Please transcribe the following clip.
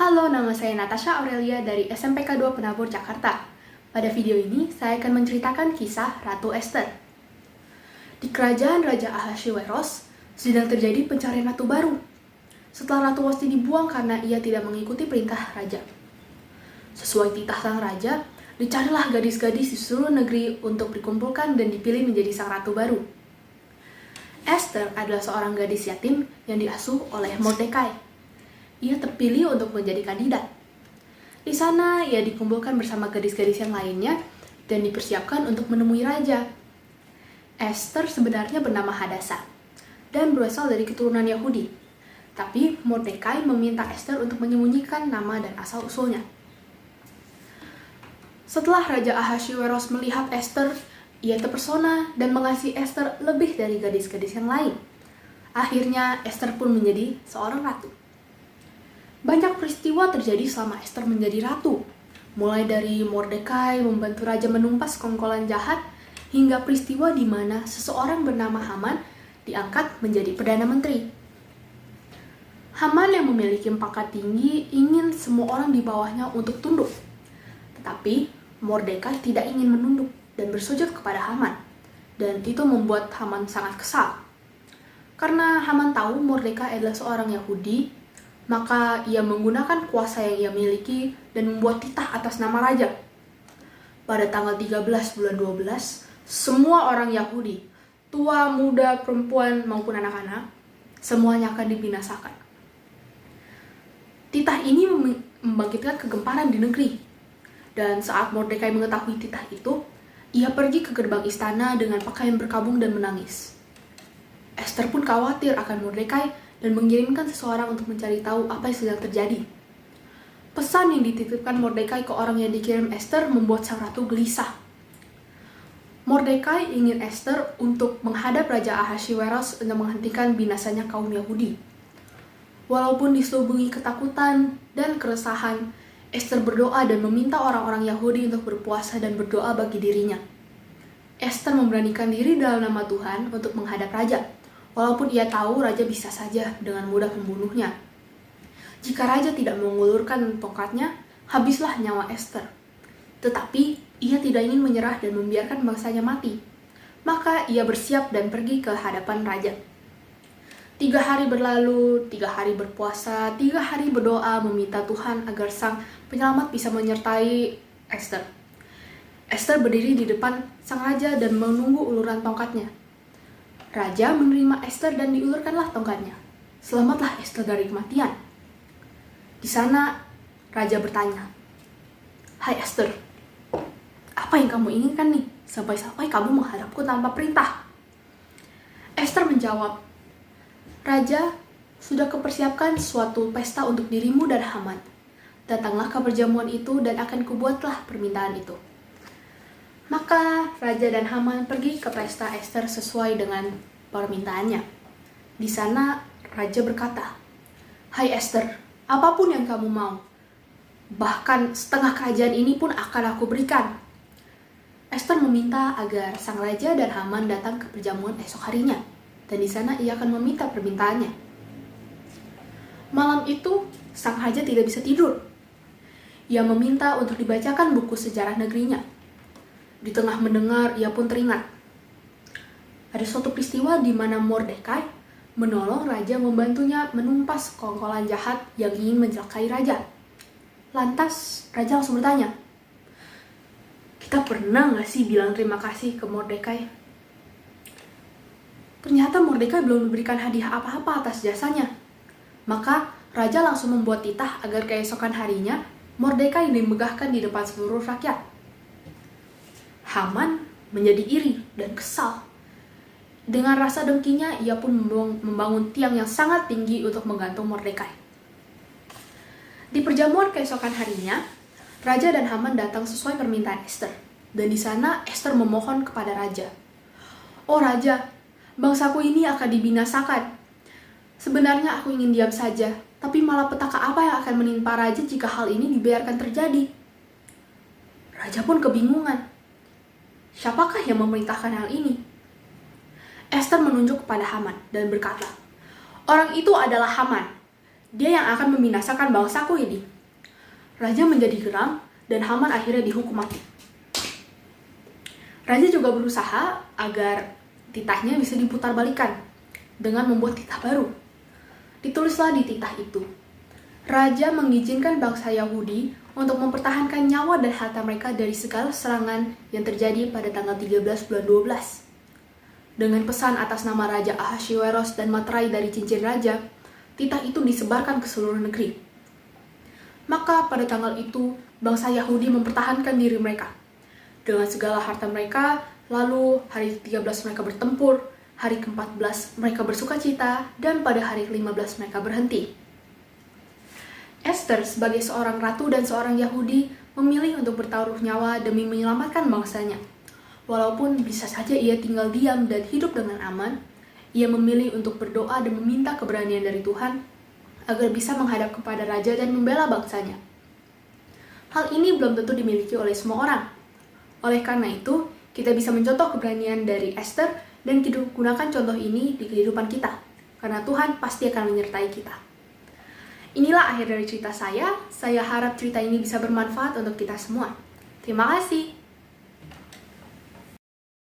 Halo, nama saya Natasha Aurelia dari SMPK 2 Penabur, Jakarta. Pada video ini, saya akan menceritakan kisah Ratu Ester. Di kerajaan Raja Ahasuerus, sedang terjadi pencarian ratu baru. Setelah Ratu Wasti dibuang karena ia tidak mengikuti perintah raja. Sesuai titah sang raja, dicarilah gadis-gadis di seluruh negeri untuk dikumpulkan dan dipilih menjadi sang ratu baru. Esther adalah seorang gadis yatim yang diasuh oleh Mordekai. Ia terpilih untuk menjadi kandidat. Di sana, ia dikumpulkan bersama gadis-gadis yang lainnya dan dipersiapkan untuk menemui raja. Esther sebenarnya bernama Hadasa dan berasal dari keturunan Yahudi. Tapi Mordekai meminta Esther untuk menyembunyikan nama dan asal-usulnya. Setelah Raja Ahasuerus melihat Esther, ia terpesona dan mengasihi Esther lebih dari gadis-gadis yang lain. Akhirnya, Esther pun menjadi seorang ratu. Banyak peristiwa terjadi selama Esther menjadi ratu, mulai dari Mordekai membantu raja menumpas kongkolan jahat, hingga peristiwa di mana seseorang bernama Haman diangkat menjadi Perdana Menteri. Haman yang memiliki pangkat tinggi ingin semua orang di bawahnya untuk tunduk. Tetapi Mordekai tidak ingin menunduk dan bersujud kepada Haman, dan itu membuat Haman sangat kesal. Karena Haman tahu Mordekai adalah seorang Yahudi, maka ia menggunakan kuasa yang ia miliki dan membuat titah atas nama raja. Pada tanggal 13 bulan 12, semua orang Yahudi, tua, muda, perempuan, maupun anak-anak, semuanya akan dibinasakan. Titah ini membangkitkan kegemparan di negeri. Dan saat Mordekai mengetahui titah itu, ia pergi ke gerbang istana dengan pakaian berkabung dan menangis. Esther pun khawatir akan Mordekai dan mengirimkan seseorang untuk mencari tahu apa yang sedang terjadi. Pesan yang dititipkan Mordekai ke orang yang dikirim Esther membuat sang ratu gelisah. Mordekai ingin Esther untuk menghadap Raja Ahasuerus untuk menghentikan binasanya kaum Yahudi. Walaupun diselubungi ketakutan dan keresahan, Esther berdoa dan meminta orang-orang Yahudi untuk berpuasa dan berdoa bagi dirinya. Esther memberanikan diri dalam nama Tuhan untuk menghadap raja, walaupun ia tahu raja bisa saja dengan mudah membunuhnya. Jika raja tidak mengulurkan tongkatnya, habislah nyawa Esther. Tetapi ia tidak ingin menyerah dan membiarkan bangsanya mati. Maka ia bersiap dan pergi ke hadapan raja. 3 hari berlalu, 3 hari berpuasa, 3 hari berdoa meminta Tuhan agar sang penyelamat bisa menyertai Esther. Esther berdiri di depan sang raja dan menunggu uluran tongkatnya. Raja menerima Esther dan diulurkanlah tongkatnya. Selamatlah Esther dari kematian. Di sana, raja bertanya, "Hai Esther, apa yang kamu inginkan nih? Sampai-sampai kamu menghadapku tanpa perintah." Esther menjawab, "Raja, sudah kupersiapkan suatu pesta untuk dirimu dan Haman. Datanglah ke perjamuan itu dan akan kubuatlah permintaan itu." Maka raja dan Haman pergi ke pesta Esther sesuai dengan permintaannya. Di sana raja berkata, "Hai Esther, apapun yang kamu mau, bahkan setengah kerajaan ini pun akan aku berikan." Esther meminta agar sang raja dan Haman datang ke perjamuan esok harinya, dan di sana ia akan meminta permintaannya. Malam itu, sang raja tidak bisa tidur. Ia meminta untuk dibacakan buku sejarah negerinya. Di tengah mendengar, ia pun teringat. Ada suatu peristiwa di mana Mordekai menolong raja membantunya menumpas kongkolan jahat yang ingin mencelakai raja. Lantas, raja langsung bertanya, "Kita pernah nggak sih bilang terima kasih ke Mordekai?" Ternyata Mordekai belum memberikan hadiah apa-apa atas jasanya. Maka, raja langsung membuat titah agar keesokan harinya, Mordekai dimegahkan di depan seluruh rakyat. Haman menjadi iri dan kesal. Dengan rasa dengkinya, ia pun membangun tiang yang sangat tinggi untuk menggantung Mordekai. Di perjamuan keesokan harinya, raja dan Haman datang sesuai permintaan Esther. Dan di sana Esther memohon kepada raja, "Oh raja, bangsaku ini akan dibinasakan. Sebenarnya aku ingin diam saja, tapi malah petaka apa yang akan menimpa raja jika hal ini dibiarkan terjadi?" Raja pun kebingungan. Siapakah yang memerintahkan hal ini? Esther menunjuk kepada Haman dan berkata, "Orang itu adalah Haman. Dia yang akan membinasakan bangsaku ini. Raja menjadi geram dan Haman akhirnya dihukum mati. Raja juga berusaha agar titahnya bisa diputarbalikkan dengan membuat titah baru. Ditulislah di titah itu, Raja mengizinkan bangsa Yahudi untuk mempertahankan nyawa dan harta mereka dari segala serangan yang terjadi pada tanggal 13 bulan 12. Dengan pesan atas nama Raja Ahasiweros dan materai dari cincin raja, titah itu disebarkan ke seluruh negeri. Maka pada tanggal itu, bangsa Yahudi mempertahankan diri mereka dengan segala harta mereka. Lalu hari 13 mereka bertempur, hari ke-14 mereka bersuka cita, dan pada hari ke-15 mereka berhenti. Esther sebagai seorang ratu dan seorang Yahudi memilih untuk bertaruh nyawa demi menyelamatkan bangsanya. Walaupun bisa saja ia tinggal diam dan hidup dengan aman, ia memilih untuk berdoa dan meminta keberanian dari Tuhan agar bisa menghadap kepada raja dan membela bangsanya. Hal ini belum tentu dimiliki oleh semua orang. Oleh karena itu, kita bisa mencontoh keberanian dari Esther dan gunakan contoh ini di kehidupan kita, karena Tuhan pasti akan menyertai kita. Inilah akhir dari cerita saya. Saya harap cerita ini bisa bermanfaat untuk kita semua. Terima kasih.